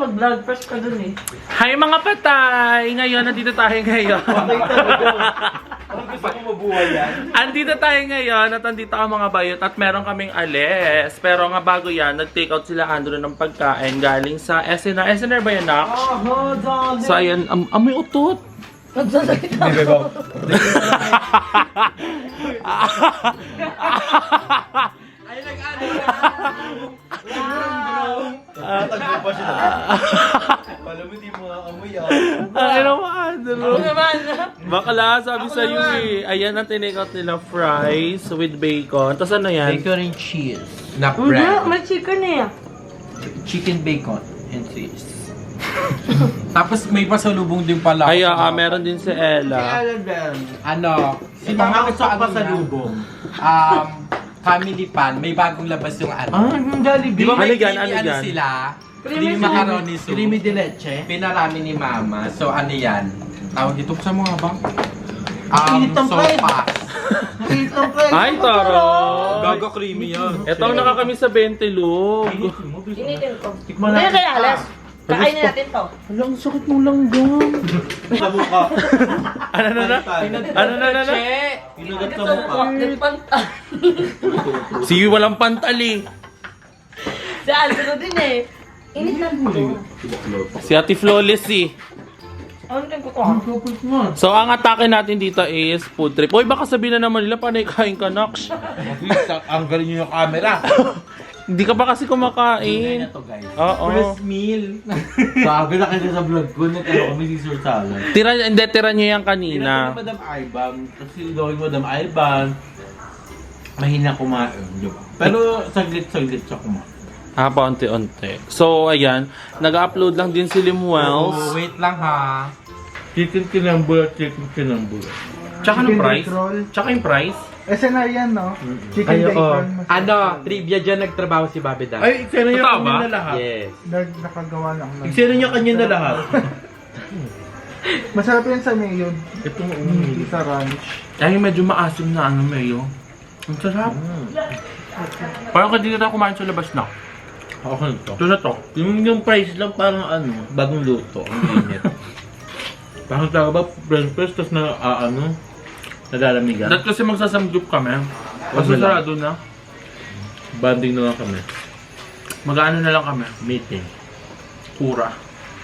mag-vlog. First ka dun eh. Hi mga patay! Ngayon, nandito tayo ngayon. Ano gusto mo mabuhay yan? Andito tayo ngayon at andito ang mga bayot at meron kaming alis. Pero nga bago yan, nag-take out sila Andrew ng pagkain galing sa SNR. SNR ba yan, Nak? Oh, dami. So ayan, amoy utot. Nagsasalita. Hindi ba? Ay, nag-ano na. Tagpo pa siya. Alam mo, di mo amoy ah. Ay naman, Andrew. Ano naman? Bakla, sabi sa iyo eh. Ayan ang tinake out nila fries with bacon. Tapos ano yan? Bacon and cheese. Na Hindi, bread. may chicken eh. Chicken bacon and cheese. Tapos may pasalubong din pala. Ay, meron din si Ella. Ano? Si Mama ko sa pasalubong. Family pan. May bagong labas yung ano. Yung Jollibee. Di ba may Ano yan? creamy Ano yan? sila? Creamy Creamy macaroni soup. Creamy de leche. Pinarami ni Mama. So ano yan? Tawag dito sa mga bang? Init ang fried. Sopas. Ay, taro! Gaga creamy yan. Ito ang nakakami sa 20 lug. Initin ko. Tikman Kaya natin. kaya alas. Kainin natin to. Alam, ang sakit mong langgam. Sa mukha. Ano na? Ano na? Pinagat sa mukha. Nagpantal. Si walang pantali. Si Alvaro din eh. Init lang to. Si Ate Flawless eh. Ano din ko to? So, ang atake natin dito is food trip. Uy, baka sabihin na naman nila, panay kain ka, Nox. Ang galing nyo yung camera. Hindi ka ba kasi kumakain? to guys. Oo. First meal. Sabi na kayo sa vlog ko, nagkano kami Caesar salad. Tira nyo yan kanina. Madam Ivan, kasi daw yung Madam Ivan, mahina kumain, di ba? Pero saglit-saglit siya kumain. Paunti-unti. So, ayan. Nag-upload lang din si Limuels. Wait lang ha. Chicken kinambula, chicken kinambula. Tsaka yung Chicken price. bake roll. Tsaka yung price. SNR yan, no? Chicken bacon. Ano, trivia dyan nagtrabaho si Bobby Dan. Ay, eksena niya Totoo kanya ba? na lahat. Yes. Nakagawa lang. Eksena niya kanya na lahat. Masarap yan sa mayo. Itong Hindi sa ranch. Ay, medyo maasim na ano, Mayo. Ang sarap. Parang hindi na kumain sa labas na. Okay to. Ito na to. Yung price lang parang ano, bagong luto, ang init. Parang talaga ba, French press, tapos na nalalamigan. Dahil kasi magsasamgyup kami. Wag Kasi na lang. sarado na. Banding na lang kami. Mag-ano na lang kami. Meeting. Kura.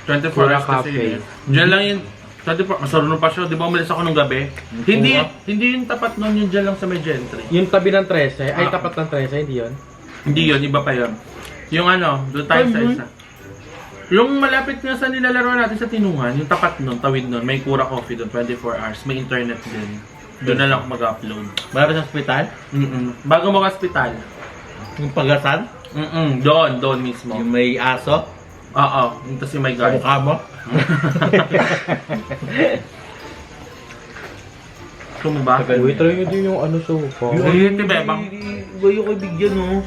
24 Kura hours kasi Cafe. yun. Diyan lang yun. 24, masarunong pa siya. Di ba umalis ako nung gabi? Hindi yung tapat nun, yun dyan lang sa may gentry. Yung tabi ng 13, ay Ah. tapat ng 13, hindi yun? Hindi yun, iba pa yun. Yung ano, doon tayo sa isa. Yung malapit nga sa nilalaro natin sa Tinungan, yung tapat nun, tawid nun, may Kura Coffee doon, 24 hours. May internet din. Doon na lang ako mag-upload. Marami sa hospital? Bago mag-hospital. Yung pagasan? Doon mismo. Yung may aso? Oo, yung tas yung may Sa guard. mukha mo? Gusto mo ba? Uy, try nyo din yung ano sofa. Yung tibebang. Bayo ko bigyan, no?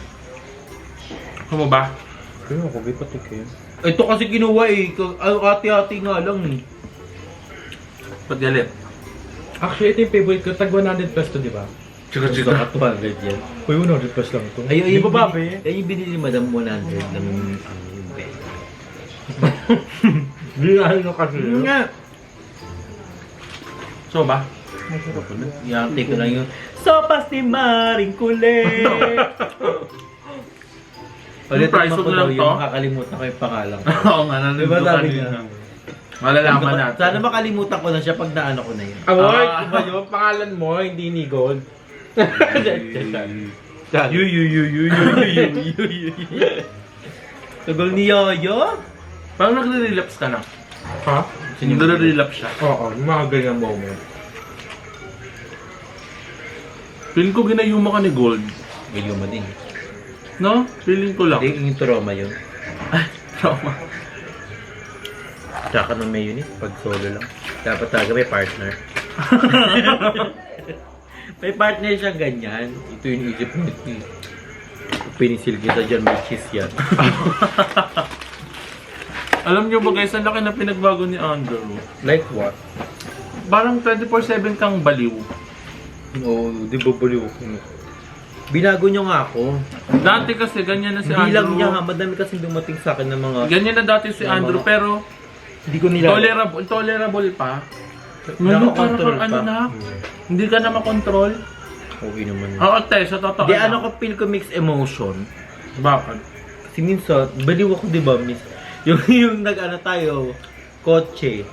Gusto mo ba? Kaya ako, may patikin. Ito kasi kinuha eh. Ati-ati nga lang eh. Paggalit. Actually, ito yung favorite ko. Tag 100 pesos to, di ba? Chika Gusto ka 200 yan. Uy, 100 pesos lang ito. Ay, Di ba ba, be? Ay, yung binili Madam 100 ng yung bed. Hindi na ano kasi. Nga. So ba? Yung take ko lang yun. Sopas ni Maring Kulit! Yung price ko ko lang to? yung makakalimutan ko yung pangalan ko. Oo nga, nandun Diba ko sabi kanina. niya? Malalaman natin. Sana makalimutan ko na siya pag naano ko na yun. Award, iba yun. Pangalan mo, hindi ni Gold. Tugol ni Yoyo? Parang nagre-relapse ka na. Ha? Nagre-relapse siya. Oo, yung mga ganyan moment. Feeling ko ginayuma ka ni Gold. Gayo mo din. No? Feeling ko lang. Hindi, yung trauma yun. Trauma. Tsaka nung may unit, pag solo lang. Dapat talaga may partner. May partner siya ganyan. Ito yung isip mo. Pinisil kita dyan, may cheese yan. Alam niyo ba guys, ang laki na pinagbago ni Andrew. Like what? Parang 24/7 kang baliw. Oo, di ba baliw? Binago niyo nga ako. Dati kasi ganyan na si Hindi lang Andrew. niya ha, madami kasi dumating sa akin ng mga... Ganyan na dati si Andrew, pero Hindi ko nila... tolerable pa. Ngayon Nakakontrol parang ano pa. na, hindi ka na makontrol. Okay naman. Oo, te, sa totoo Di lang. ano ko feel ko mixed emotion. Bakit? Kasi minsan, baliw ako di ba miss? Yung nag-ano tayo, kotse.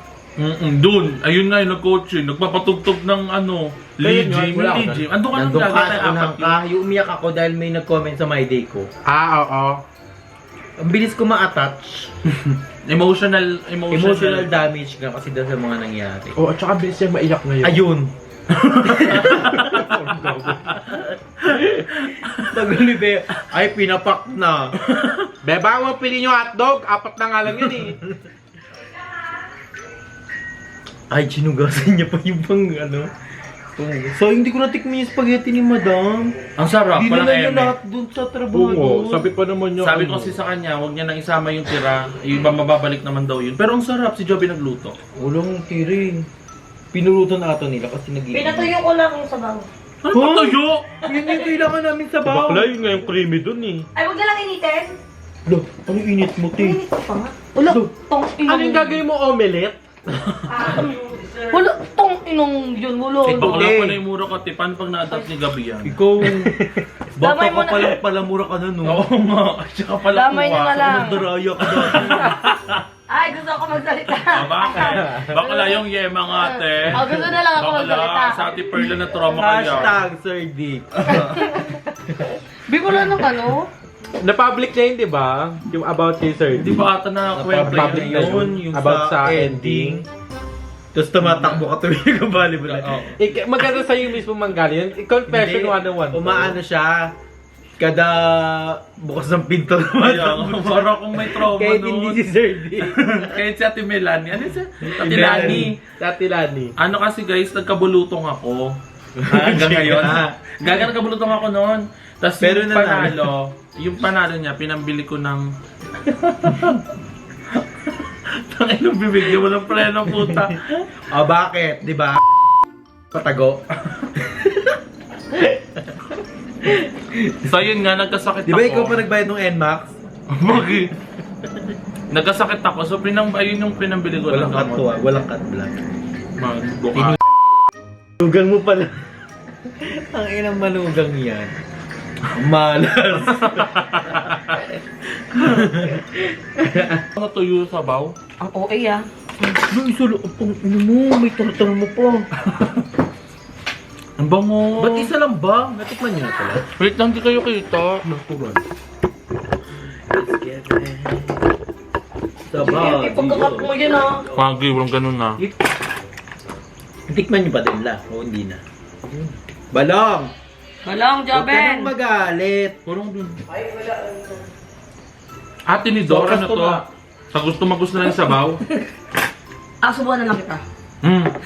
Doon, ayun nga yung nag-coaching, nagpapatugtog ng ano, Kaya nga, Lee wala ako Jim. Ando ka nang Nandun ka, gagawin tayo unang apat ka, yung umiyak ako dahil may nag-comment sa my day ko. Oo. Ang bilis ko ma-attach. Emotional Emotional damage nga kasi dahil sa mga nangyari. Oh, at saka bilis siya maiyak ngayon. Ayun! Taguloy be, ay pinapak na. Beba, mo pili nyo hotdog. 4 na nga lang yun eh. Ay, sinugasan niya pa yung pang ano. So, hindi ko natikman yung spaghetti ni madam. Ang sarap, Hindi walang na niya eme. lahat dun sa trabaho. sabi pa naman nyo. Sabi ko kasi sa kanya, huwag niya nang isama yung tira. Yung iba mababalik naman daw yun. Pero ang sarap, si Joby nagluto. Walang tiri. Pinulutan ata nila kasi nag-iinit. Pinatuyo ko lang yung sabaw. Ano patuyo? Yun yung kailangan namin sa baw. yun nga yung creamy dun eh. Ay, huwag na lang initin. Lo, ano init mo, te? Init ko pa nga. Wala, tong inong. Ano yung gagawin mo, omelette? Wala, tong inong yun. Wala. Bakla Eh. pa na yung mura ka, te. Paano pag na-adapt ni Gabi yan? Ikaw, bata Damay mo ka na. palang palamura ka na, no? Oo nga, at saka pala Damay nyo na lang. Nagdaraya ka dati. Ay, gusto ko magsalita. Bakit? Bakla yung yema nga, te. Oh, gusto na lang ako magsalita. Bakla, sa ati Perla na trauma kaya. Hashtag Sir Dick. Bigula ng ano? Na-public na yun, di ba? Yung about kay Sir Hindi ba ata na kwento Public na yun? Yun, yung About sa sa ending. Tapos tumatakbo ka tuwing nag-volleyball. Oo. Maganda sa'yo mismo manggali yun. Confession 101. Umaano siya, kada bukas ng pinto Kaya, parang kung may trauma kahit hindi si nun. Sir Dick. Kahit si Ate Melanie. Ano si Ate Lani? Dati Lani. Ano kasi guys, nagkabulutong ako. Hanggang ngayon. Gaga nagkabulutong ako noon. Tapos Pero yung nanalo. panalo niya, pinambili ko ng... Tangin ng bibigyan mo ng preno, puta. O bakit? Di ba? Patago. So yun nga, nagkasakit Di ako. ba ikaw pa nagbayad ng NMAX? Bakit? Nagkasakit ako, so ayun yung pinambili ko Walang ng cut gamot. to ah, walang cut black. Buka. Manugang mo pala. Ang inang manugang yan. Malas. Ano tuyo sa baw? Ang OA ah. No, isulo. Ang ino mo, may tartar mo pa. Ang bango. Ba't isa lang ba? Natikman niyo na pala. Wait lang, di kayo kita. Sabaw. Ipagkakap mo yun ah. Magi, walang ganun na. Tikman niyo pa din la. O hindi na. Balong! Walang Huwag ka nang Jaben. magalit. Parang dun. Ate ni Dora na to. Sa gusto magusto na yung sabaw. Ah, subuhan na lang kita.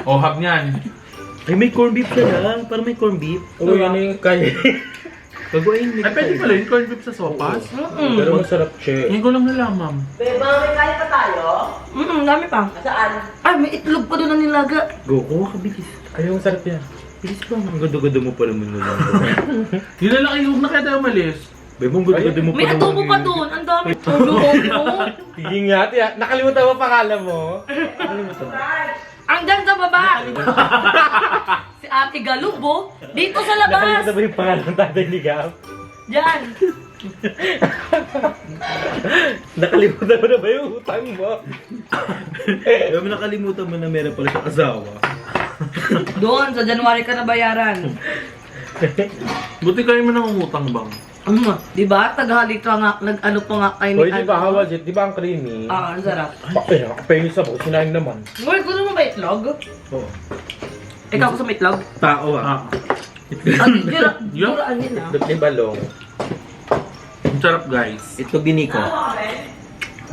Ohab niyan. Ay, may corned beef ka lang. Parang may corned beef. Oo, yan yung kaya. Pag-uwain mo. Ay, pwede pala yung corned beef sa sopas. Pero masarap siya. Ngayon ko lang nalaman. Beba, may kaya pa tayo? Dami pa. Saan? Ay, may itlog pa doon na nilaga. Go, kuha ka bilis. Ay, masarap yan. Bilis pa. Ang gado-gado mo pa naman mo lang. Yun na lang, huwag na kaya tayo umalis. Bay, ang gado-gado mo pa May naman. adobo pa doon. Ang dami. Adobo. Sige nga, tiya. Nakalimutan mo pangalan mo. Ang ganda sa baba. Si Ate Galubo. Dito sa labas. Nakalimutan mo yung pangalan ng tatay ni Gab. Diyan. Nakalimutan mo na ba yung utang mo? Kaya mo nakalimutan mo na meron pala siyang asawa. Doon, sa January ka na bayaran. Buti kayo mo nangungutang bang? Ano nga? Diba? Taghali ka nga. Nag-ano pa nga kayo Hoy, di ba hawal jet? Di ba ang creamy? Ah, ang sarap. Bakit? Nakapayos sa buo. Sinayin naman. Uy, gusto mo ba itlog? Oo. Ikaw gusto mo itlog? Tao ah. Duraan yun ah. Dut ni Balong. Ang sarap guys. Ito biniko.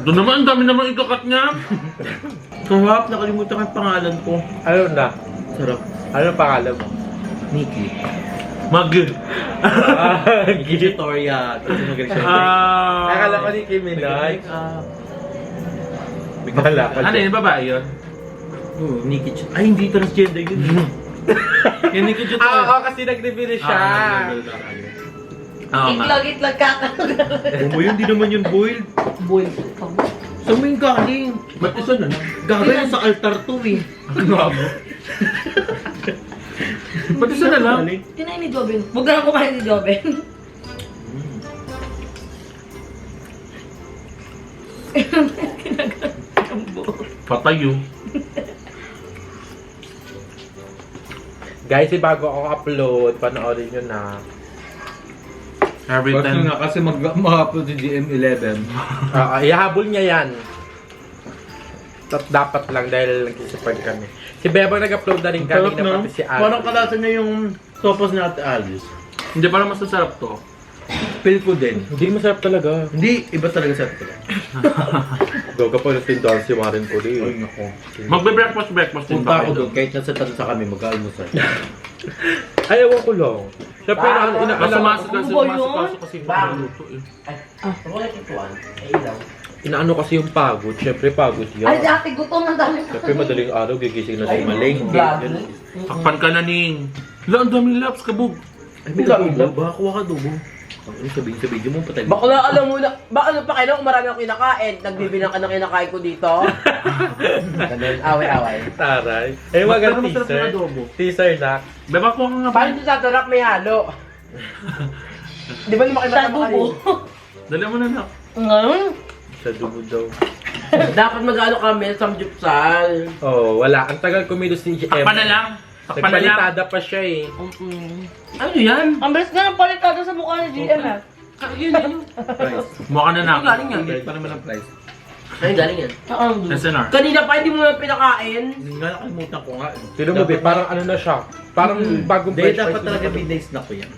Doon naman, ang dami naman ikakat niya. Kahap, nakalimutan ko yung pangalan ko. Ano na? Sarap. Ano ang pangalan mo? Nikki. Mag. Nikki Toria. Kasi magaling siya. Akala ko ni Kim Minaj. Bigala ka. Ano yun, babae yun? Oo, Nikki Ch- Ay, hindi transgender yun. Yung Nikki Ch- Oo, kasi nag-reveal siya. Oo nga. Itlog ka. Mo yun, di naman yun boiled. Boil. Saan mo yung galing? Ba't isa na lang? Gagawin sa altar to eh. Ano mo? Ba't isa na lang? Kinain ni Joben. Huwag ka na kumain ni Joben. Patay yun. Guys, bago ako upload, panoorin nyo na. Every Basta time. nga kasi mag-upload si GM11. Ihahabol niya yan. Dapat lang dahil nagsisipag kami. Si Bebang nag-upload na rin Sarap kanina no? pati si Al. Parang kalasa niya yung topos ni Ate Alice. Hindi pala masasarap to. Feel ko din. Hindi masarap talaga. Hindi, iba talaga sa ito. Gaga pa na tindahan si Marin ko Ay, rin. nako. Magbe-breakfast din Punta ba ako kayo doon, doon? kahit nasa tansa kami, mag-almusal. Ay, ewan ko lang. Siyempre, Basta inaalam masikaso kasi magluluto eh. inaano kasi yung pagod. Siyempre, pagod Ay, yan. dati gutom ng dami. Siyempre, madaling araw, gigising na si Malengke. Takpan ka na ning. Wala, ang daming laps, kabog. Ay, may dubo. Baka kuha ka dubo. Ang sabihin sa video mo, patay. Bakla, alam mo na, baka ano pa kayo kung marami akong kinakain, nagbibilang ka ng kinakain ko dito. Ganun, away-away. Taray. Eh, wag ang Masarap teaser. yung adobo. Teaser na. Beba ko nga ba? Paano ito sa tarak may halo? Di ba naman Sa dubo. Dali mo na na. Ngayon. Sa dubo daw. Dapat mag-ano kami, samgyupsal. Oh, wala. Ang tagal kumilos ni GM. Takpan na lang. Takpan na lang. Nagpalitada pa siya eh. Ano yan? Ang bilis nga ng palitada sa mukha ni GM ha. Yun. Price. Mukha na na. Ano galing yan? Hindi pa naman ang price. Ay, galing yan. SNR. Kanina pa, hindi mo na pinakain. Hindi nga nakalimutan ko nga. Sino mo, babe? Parang ano na siya. Parang bagong Hindi, fresh dapat fries talaga na- midday snack ko yan.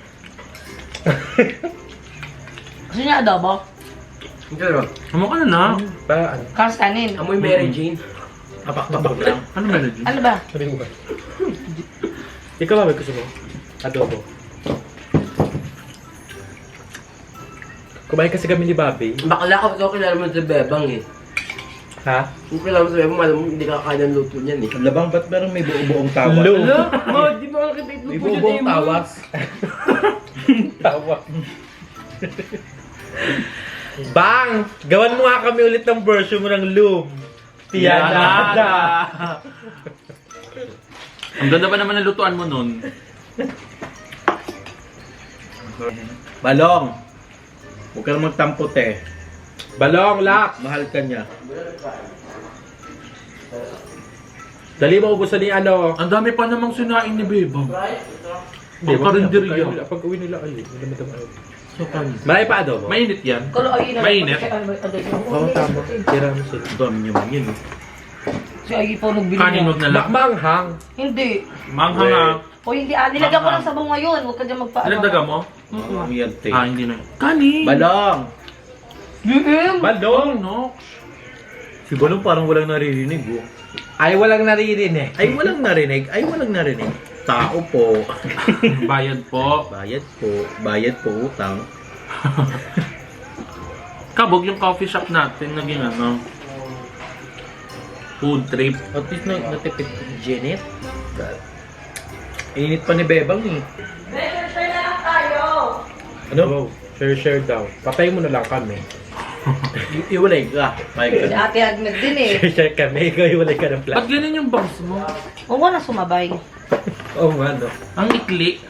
Gusto niya adobo? Hindi ba? Mukha na na. Parang ano? Kastanin. Amoy Mary Jane. Apak-tapak lang. Ano melody? Ano ba? Sabi mo ba? Ikaw ba, may gusto mo? Adobo. Kumain kasi kami ni Bobby. Bakla ako, ito kilala mo sa Bebang eh. Ha? Kung kilala mo sa Bebang, alam mo, hindi ka kakain ng luto niyan eh. Labang, ba't meron may buo-buong tawa? Lo. Mo, di mo nakita yung May luto niya buo-buong tawas. Tawa. Bang! Gawan mo nga kami ulit ng version mo ng Loom. Tiyanada. Ang ganda pa naman ng lutuan mo nun. Balong! Huwag ka na magtampo, te. Balong, lak! Mahal ka niya. Dali mo gusto ni ano. Ang dami pa namang sinaing ni Bebang. Hindi, Ang karinderya. Pag uwi nila, ay, hindi naman tayo. So, kanin. Marami pa adobo? Mainit yan. Kaloy na. Mainit? Oo, tama. Tira mo sila. Ang dami niyo man yun. eh. Si Agi po nagbili Kanin niya. wag na lang. Manghang. Hindi. Manghang nga. O hindi, nilagyan ko lang sa bunga yun. Huwag ka dyan magpaano. Nilagdaga mo? Ang yan, te. Ah, hindi na. Kanin! Balong! GM! Balong. no? Si Balong parang walang naririnig, oh. Ay, walang naririnig. Ay, walang narinig. Ay, walang narinig. Tao po. Bayad po. Bayad po. Bayad po utang. Kabog yung coffee shop natin, naging ano, food trip. At least natipid ko ni Janet. Init pa ni Bebang, eh. Share na lang tayo! Ano? Share daw. Patay mo na lang kami. Iwalay ka. May Si ka. Ate Agnes din eh. Share kami. Ikaw iwalay ka ng Ba't plastic. ganun yung bangs mo? Huwag mo na sumabay. Oo nga, no? Ang ikli.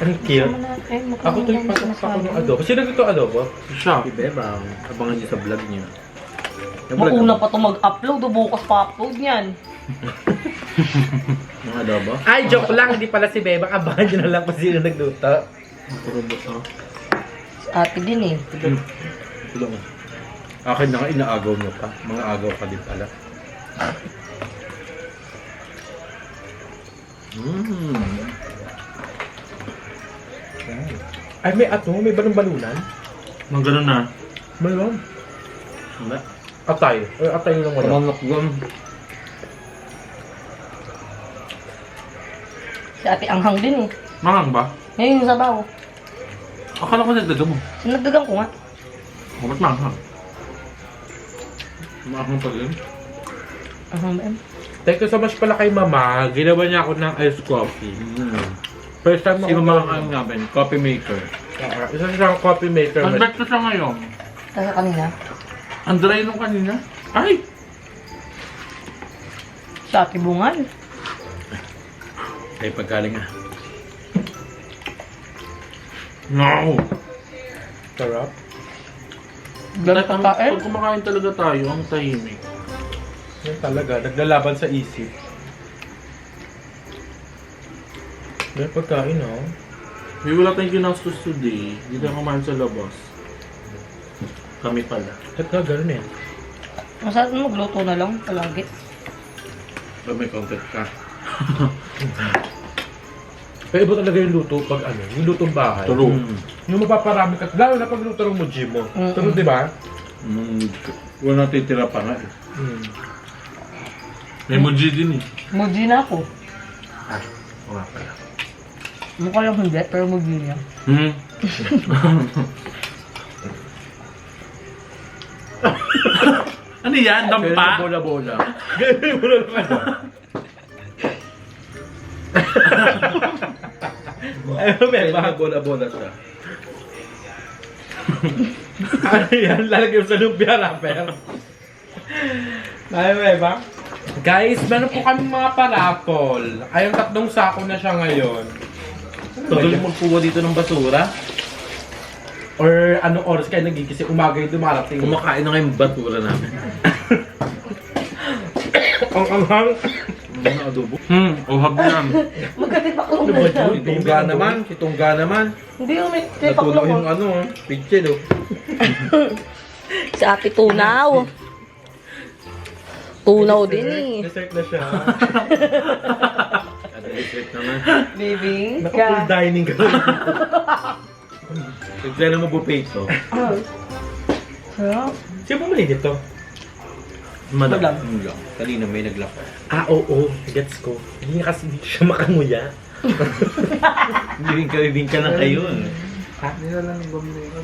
Ang cute. Ako to yung pasok ako ng adobo. Sino ito adobo? Siya. Si Bebang. Abangan niyo sa vlog niya. Mauna pa ito mag-upload o bukas pa upload niyan. Mga adobo. Ay, joke lang. Hindi pala si Bebang. Abangan nyo na lang kung sino nagluto. Purubot oh. Si Ate din eh. Ito lang. Akin na nga, inaagaw mo pa. Mga agaw ka din pala. Ay, may may balon-balunan. Nang ganun na. Balon. Diba? Atay. Ay, atay lang wala. Mamakgam. Si Ate Anghang din eh. Mangang ba? Ngayon yung sabaw. Akala ko nagdaga mo. Nagdagang ko nga. O, ba't manghang? Manghang pa rin. Anghang ba yun? Thank you so much pala kay Mama. Ginawa niya ako ng iced coffee. First time Si ako Mama ang namin, coffee maker. Isa siyang coffee maker. Ang bet ko siya ngayon. Kaya kanina. Ang dry nung kanina. Ay! Sa tibungan. Ay, pagkaling ah. No! Sarap. Ganun kakain. Pag kumakain talaga tayo, ang tahimik. Yan talaga, naglalaban sa isip. May pagkain oh. May wala tayong ginastos today. Hindi tayo kumain sa labas. Kami pala. Ba't nga gano'n eh? Masarap na magluto na lang palagi. Ba may content ka? Pero iba talaga yung luto pag ano, yung lutong bahay. True. Yung mapaparami ka, lalo na pag luto ng moji mo. True, di ba? Wala titira pa nga eh. May moji din eh. Muji na ako. Ah, wala pala. Mukha lang hindi, pero muji niya. Ano yan? Dampa? Bola-bola. Ganyan mo na naman. Ayun, may baka bola-bola siya. Ano yan? Lalagay mo sa lumpia wrapper. Ayun, may ba? Guys, meron po kami mga parapol. Ayun, 3 sako na siya ngayon. Tuloy magpuwa dito ng basura. Or anong oras kayo nagigising? Umaga yung dumarating. Kumakain na kayong basura namin. Ang anghang. Ano adobo? Uhab yan. Magaling pa kung Si Tungga naman, si Tungga naman. Hindi yung may Natulo tipak yung ano, picture oh. Si Ate Tunaw. Tunaw din eh. Dessert na siya. Dessert naman. Baby. Naka-full dining ka rin. Nagsala mo buffet to. Sarap. Siya bumili nito? Madam. Kanina may naglak. Ah, oo. Gets ko. Hindi niya kasi dito siya makanguya. Bibingka lang kayo. Hindi na lang bumili ko.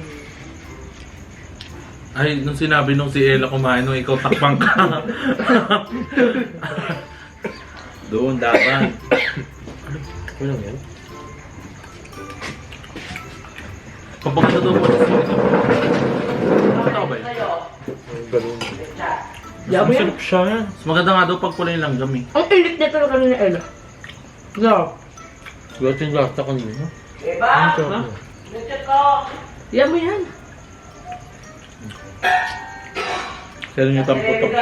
Ay, nung sinabi nung si Ella kumain, nung ikaw takpang ka. Doon dapat. Ano yan? Kapag sa doon mo, ano ba yun? Ganun. Yabo yan. Sarap siya. Mas maganda nga daw pag pula yung langgam eh. Ang init nito na kanina, Ella. Yeah. Wala yung lasta kanina. Diba? Yabo yan. Pero yung tampo to.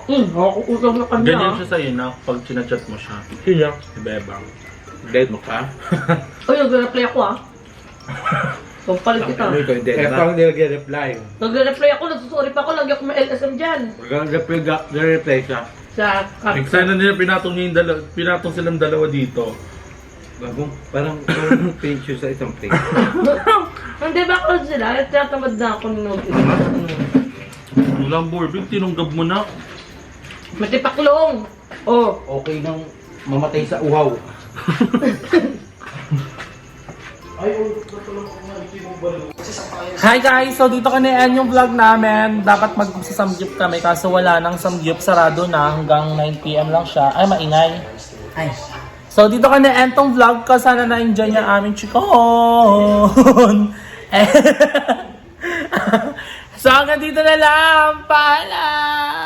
Nakakutang na kanya. Ganyan siya sa'yo na pag sinachat mo siya. Sino? Si Bebang. Guide mo ka? Uy, nag-reply ako ah. Pampalit kita. Kaya pang nilagay-reply. Nag-reply ako, nagsusuri pa ako, lagi ako may LSM dyan. Nag-reply siya. Sa Sana nila pinatong niya yung pinatong silang dalawa dito. Bagong, parang page yun sa isang page. Hindi ba ako sila? Tinatamad na ako nung Walang borbing, tinunggab mo na. Matipaklong! Oh, Okay nang mamatay sa uhaw. Hi guys! So dito ka na yung vlog namin. Dapat mag-samgyup kami kaso wala nang samgyup. Sarado na hanggang 9 PM lang siya. Ay, maingay. Ay. So dito ka na tong vlog ko. Sana na-enjoy niya aming chikon. So hanggang dito na lang. Paalam!